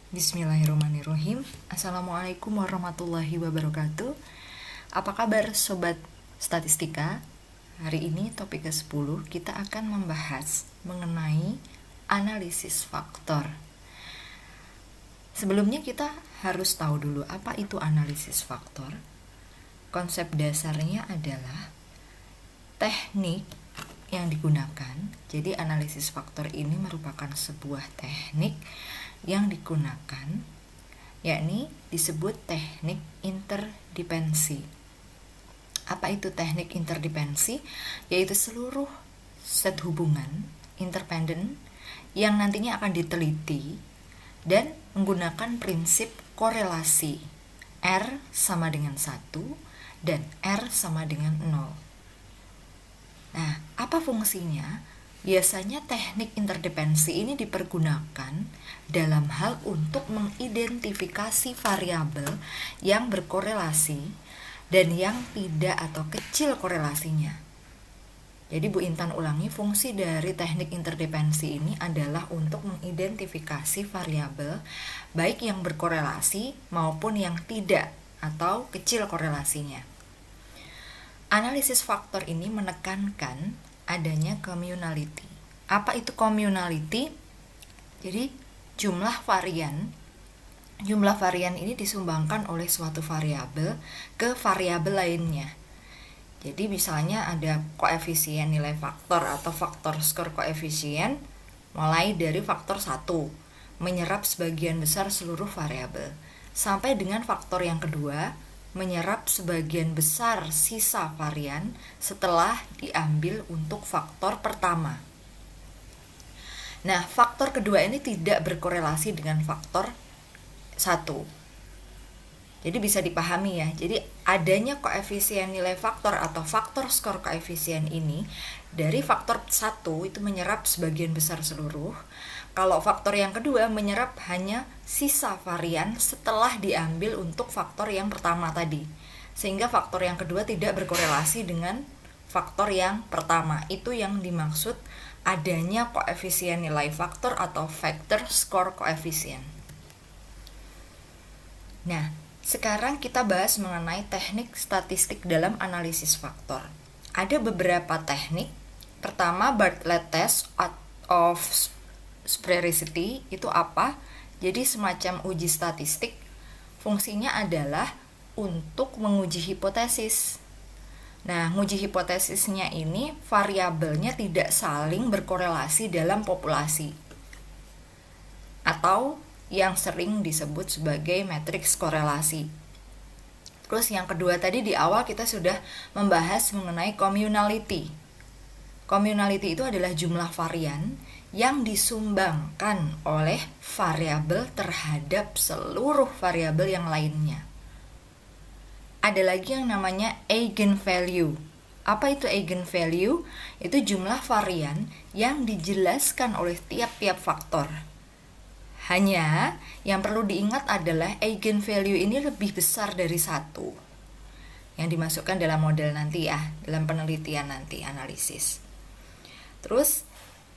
Bismillahirrahmanirrahim. Assalamualaikum warahmatullahi wabarakatuh. Apa kabar sobat statistika? Hari ini topik ke-10 kita akan membahas mengenai analisis faktor. Sebelumnya kita harus tahu dulu apa itu analisis faktor. Konsep dasarnya adalah teknik yang digunakan. Jadi analisis faktor ini merupakan sebuah teknik yang digunakan, yakni disebut teknik interdependensi. Apa itu teknik interdependensi? Yaitu seluruh set hubungan interdependen yang nantinya akan diteliti dan menggunakan prinsip korelasi R sama dengan 1 dan R sama dengan 0. Nah, apa fungsinya? Biasanya teknik interdependensi ini dipergunakan dalam hal untuk mengidentifikasi variabel yang berkorelasi dan yang tidak atau kecil korelasinya. Jadi Bu Intan ulangi, fungsi dari teknik interdependensi ini adalah untuk mengidentifikasi variabel baik yang berkorelasi maupun yang tidak atau kecil korelasinya. Analisis faktor ini menekankan adanya communality. Apa itu communality? Jadi jumlah varian ini disumbangkan oleh suatu variabel ke variabel lainnya. Jadi misalnya ada koefisien nilai faktor atau faktor skor koefisien mulai dari faktor 1 menyerap sebagian besar seluruh variabel sampai dengan faktor yang kedua menyerap sebagian besar sisa varian setelah diambil untuk faktor pertama. Nah, faktor kedua ini tidak berkorelasi dengan faktor 1. Jadi bisa dipahami ya. Jadi adanya koefisien nilai faktor atau faktor skor koefisien ini dari faktor 1 itu menyerap sebagian besar seluruh. Kalau faktor yang kedua menyerap hanya sisa varian setelah diambil untuk faktor yang pertama tadi. Sehingga faktor yang kedua tidak berkorelasi dengan faktor yang pertama. Itu yang dimaksud adanya koefisien nilai faktor atau factor score coefficient. Nah, sekarang kita bahas mengenai teknik statistik dalam analisis faktor. Ada beberapa teknik. Pertama, Bartlett test of sphericity itu apa? Jadi semacam uji statistik. Fungsinya adalah untuk menguji hipotesis. Nah, menguji hipotesisnya ini variabelnya tidak saling berkorelasi dalam populasi atau yang sering disebut sebagai matriks korelasi. Terus yang kedua tadi di awal kita sudah membahas mengenai communality. Communality itu adalah jumlah varian yang disumbangkan oleh variabel terhadap seluruh variabel yang lainnya. Ada lagi yang namanya eigenvalue. Apa itu eigenvalue? Itu jumlah varian yang dijelaskan oleh tiap-tiap faktor. Hanya yang perlu diingat adalah eigenvalue ini lebih besar dari 1 yang dimasukkan dalam model nanti ya, dalam penelitian nanti analisis. Terus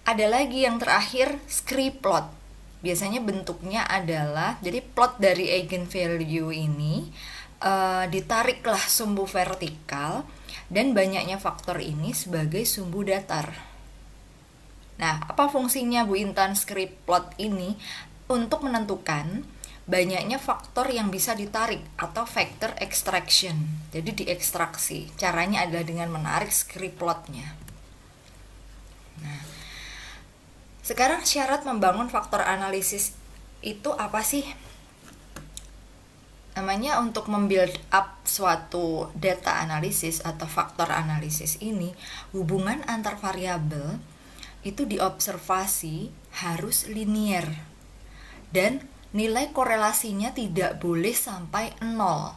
ada lagi yang terakhir, scree plot. Biasanya bentuknya adalah, jadi plot dari eigenvalue ini ditariklah sumbu vertikal dan banyaknya faktor ini sebagai sumbu datar. Nah, apa fungsinya Bu Intan scree plot ini? Untuk menentukan banyaknya faktor yang bisa ditarik atau factor extraction. Jadi diekstraksi. Caranya adalah dengan menarik scree plotnya. Nah, sekarang syarat membangun faktor analisis itu apa sih? Namanya untuk membuild up suatu data analisis atau faktor analisis ini, hubungan antar variabel itu diobservasi harus linier dan nilai korelasinya tidak boleh sampai 0.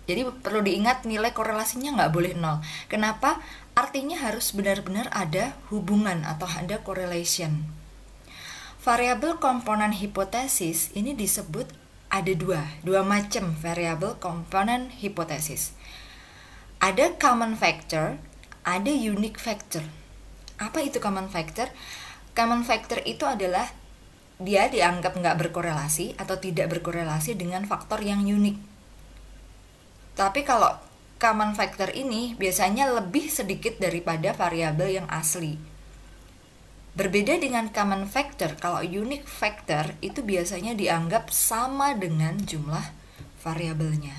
Jadi perlu diingat nilai korelasinya nggak boleh 0. Kenapa? Artinya harus benar-benar ada hubungan atau ada correlation. Variabel komponen hipotesis ini disebut ada dua macam variabel komponen hipotesis. Ada common factor, ada unique factor. Apa itu common factor? Common factor itu adalah dia dianggap nggak berkorelasi atau tidak berkorelasi dengan faktor yang unik. Tapi kalau common factor ini biasanya lebih sedikit daripada variabel yang asli. Berbeda dengan common factor, kalau unique factor itu biasanya dianggap sama dengan jumlah variabelnya.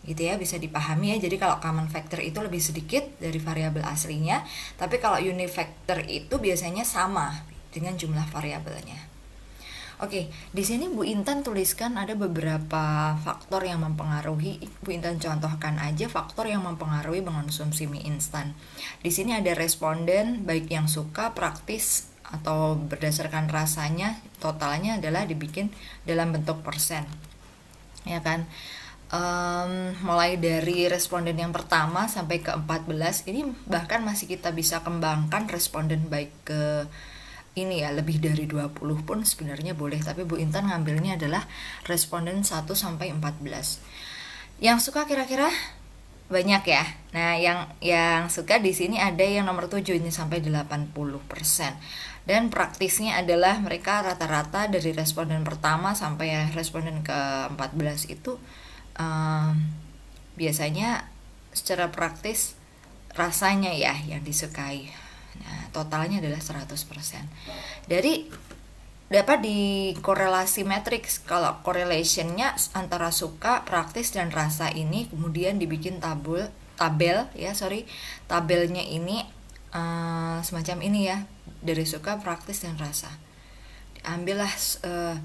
Gitu ya, bisa dipahami ya. Jadi kalau common factor itu lebih sedikit dari variabel aslinya, tapi kalau unique factor itu biasanya sama dengan jumlah variabelnya. Oke, di sini Bu Intan tuliskan ada beberapa faktor yang mempengaruhi. Bu Intan contohkan aja faktor yang mempengaruhi mengonsumsi mie instan. Di sini ada responden baik yang suka, praktis, atau berdasarkan rasanya. Totalnya adalah dibikin dalam bentuk persen, ya kan? Mulai dari responden yang pertama sampai ke 14 ini bahkan masih kita bisa kembangkan responden baik ke ini ya, lebih dari 20 pun sebenarnya boleh, tapi Bu Intan ngambilnya adalah responden 1 sampai 14. Yang suka kira-kira banyak ya. Nah, yang suka di sini ada yang nomor 7 ini sampai 80%. Dan praktisnya adalah mereka rata-rata dari responden pertama sampai responden ke-14 itu biasanya secara praktis rasanya ya yang disukai. Nah, totalnya adalah 100%. Dari dapat dikorelasi matriks. Kalau correlationnya antara suka, praktis, dan rasa ini kemudian dibikin tabelnya ini semacam ini ya, dari suka, praktis, dan rasa. Ambillah 1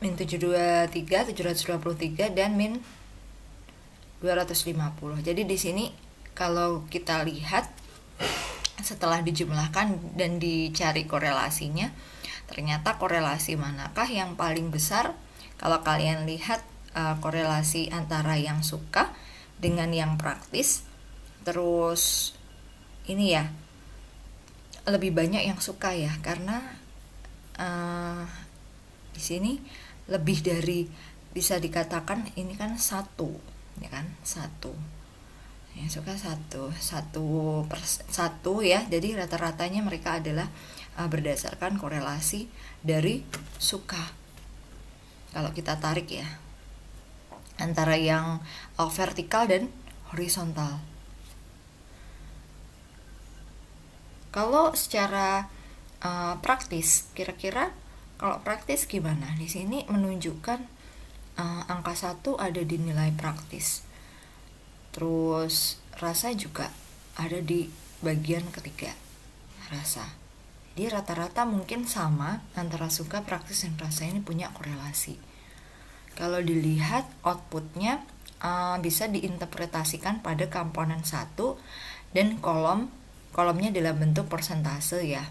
min 723 723 dan min 250. Jadi di sini kalau kita lihat setelah dijumlahkan dan dicari korelasinya, ternyata korelasi manakah yang paling besar? Kalau kalian lihat korelasi antara yang suka dengan yang praktis, terus ini ya lebih banyak yang suka ya, karena di sini lebih dari, bisa dikatakan ini kan 1 ya kan, 1 yang suka 1 ya. Jadi rata-ratanya mereka adalah berdasarkan korelasi dari suka. Kalau kita tarik ya antara yang vertikal dan horizontal. Kalau secara praktis, kira-kira kalau praktis gimana? Di sini menunjukkan angka 1 ada di nilai praktis. Terus rasa juga ada di bagian ketiga, rasa. Jadi rata-rata mungkin sama antara suka, praktis, dan rasa ini punya korelasi. Kalau dilihat outputnya bisa diinterpretasikan pada komponen 1 dan kolomnya dalam bentuk persentase ya.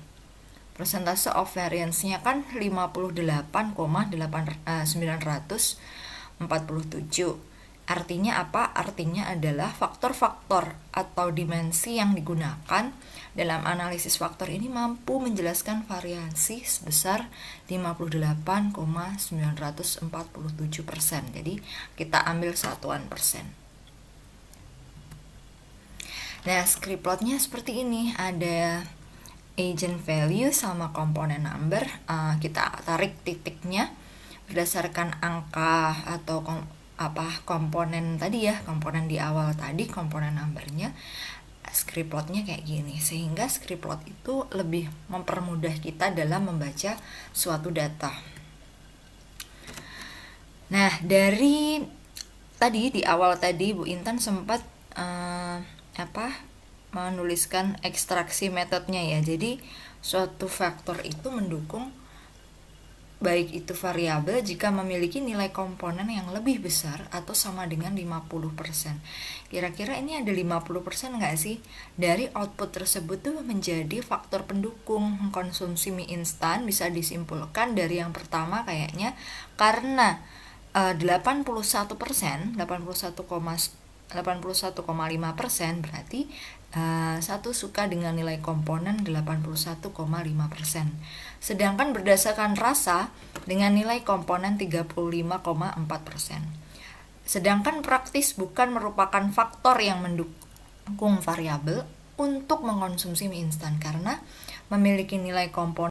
Persentase of variance-nya kan 58,947. Artinya apa? Artinya adalah faktor-faktor atau dimensi yang digunakan dalam analisis faktor ini mampu menjelaskan variasi sebesar 58,947%. Jadi kita ambil satuan persen. Nah, script plotnya seperti ini. Ada agent value sama komponen number. Kita tarik titiknya berdasarkan angka atau komponen tadi ya, komponen di awal tadi, komponen numbernya. Script plotnya kayak gini, sehingga script plot itu lebih mempermudah kita dalam membaca suatu data. Nah, dari tadi di awal tadi Bu Intan sempat menuliskan ekstraksi metodenya ya. Jadi suatu faktor itu mendukung baik itu variabel jika memiliki nilai komponen yang lebih besar atau sama dengan 50%. Kira-kira ini ada 50% nggak sih? Dari output tersebut tuh menjadi faktor pendukung konsumsi mie instan. Bisa disimpulkan dari yang pertama kayaknya karena 81%, 81,5% berarti satu suka dengan nilai komponen 81,5%. Sedangkan berdasarkan rasa dengan nilai komponen 35,4%. Sedangkan praktis bukan merupakan faktor yang mendukung variabel untuk mengkonsumsi mie instan karena memiliki nilai komponen